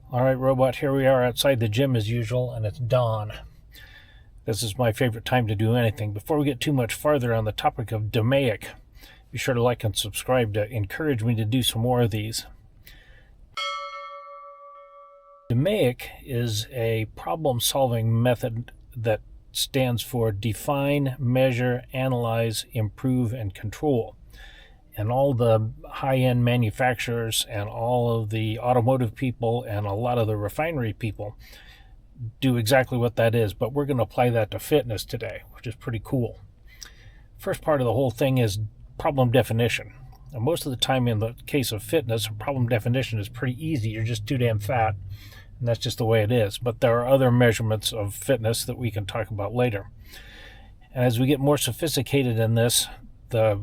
All right, robot, here we are outside the gym as usual, and it's dawn. This is my favorite time to do anything. Before we get too much farther on the topic of DMAIC, be sure to like and subscribe to encourage me to do some more of these. DMAIC is a problem-solving method that stands for define, measure, analyze, improve, and control. And all the high-end manufacturers and all of the automotive people and a lot of the refinery people do exactly what that is, but we're going to apply that to fitness today, which is pretty cool. First part of the whole thing is problem definition. Now, most of the time in the case of fitness, problem definition is pretty easy. You're just too damn fat, and that's just the way it is. But there are other measurements of fitness that we can talk about later. And as we get more sophisticated in this, the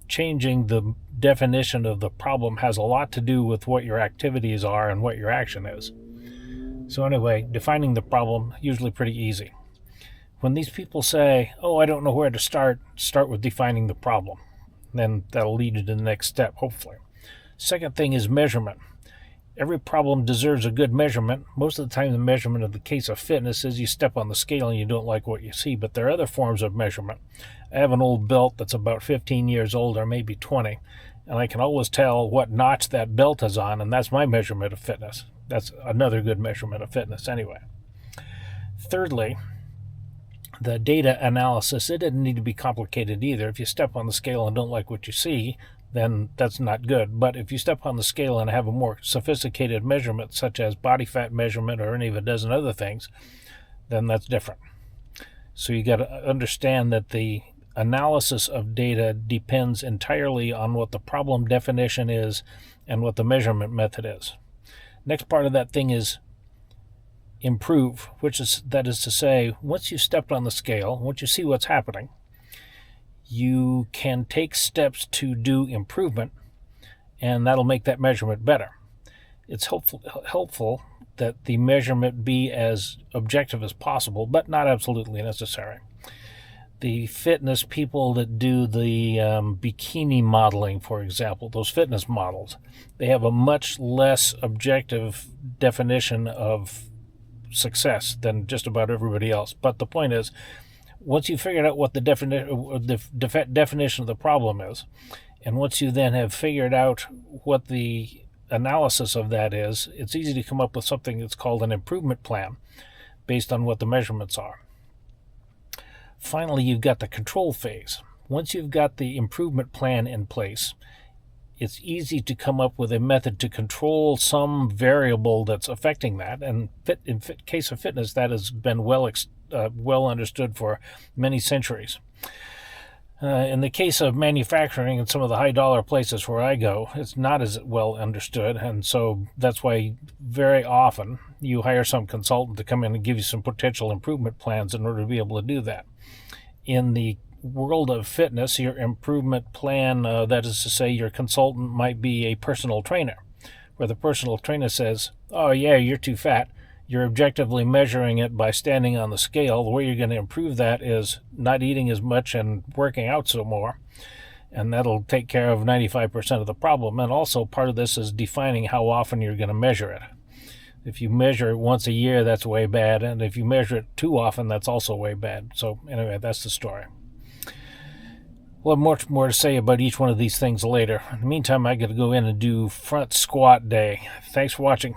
changing the definition of the problem has a lot to do with what your activities are and what your action is. So anyway, defining the problem, usually pretty easy. When these people say, oh, I don't know where to start with defining the problem. Then that'll lead you to the next step, hopefully. Second thing is measurement. Every problem deserves a good measurement. Most of the time the measurement of the case of fitness is you step on the scale and you don't like what you see, but there are other forms of measurement. I have an old belt that's about 15 years old or maybe 20, and I can always tell what notch that belt is on, and that's my measurement of fitness. That's another good measurement of fitness anyway. Thirdly, the data analysis. It didn't need to be complicated either. If you step on the scale and don't like what you see, then that's not good. But if you step on the scale and have a more sophisticated measurement, such as body fat measurement or any of a dozen other things, then that's different. So you got to understand that the analysis of data depends entirely on what the problem definition is and what the measurement method is. Next part of that thing is improve, that is to say, once you've stepped on the scale, once you see what's happening, you can take steps to do improvement, and that'll make that measurement better. It's helpful that the measurement be as objective as possible, but not absolutely necessary. The fitness people that do the bikini modeling, for example, those fitness models, they have a much less objective definition of success than just about everybody else. But the point is, once you figured out what the definition of the problem is, and once you then have figured out what the analysis of that is, it's easy to come up with something that's called an improvement plan based on what the measurements are. Finally, you've got the control phase. Once you've got the improvement plan in place, it's easy to come up with a method to control some variable that's affecting that. And in case of fitness, that has been well understood for many centuries. In the case of manufacturing and some of the high-dollar places where I go, it's not as well understood, and so that's why very often you hire some consultant to come in and give you some potential improvement plans in order to be able to do that. In the world of fitness, your improvement plan, that is to say, your consultant might be a personal trainer, where the personal trainer says, oh yeah, you're too fat. You're objectively measuring it by standing on the scale. The way you're going to improve that is not eating as much and working out some more, and that'll take care of 95% of the problem. And also part of this is defining how often you're going to measure it. If you measure it once a year, that's way bad, and if you measure it too often, that's also way bad. So anyway, that's the story. We'll have much more to say about each one of these things later. In the meantime, I got to go in and do front squat day. Thanks for watching.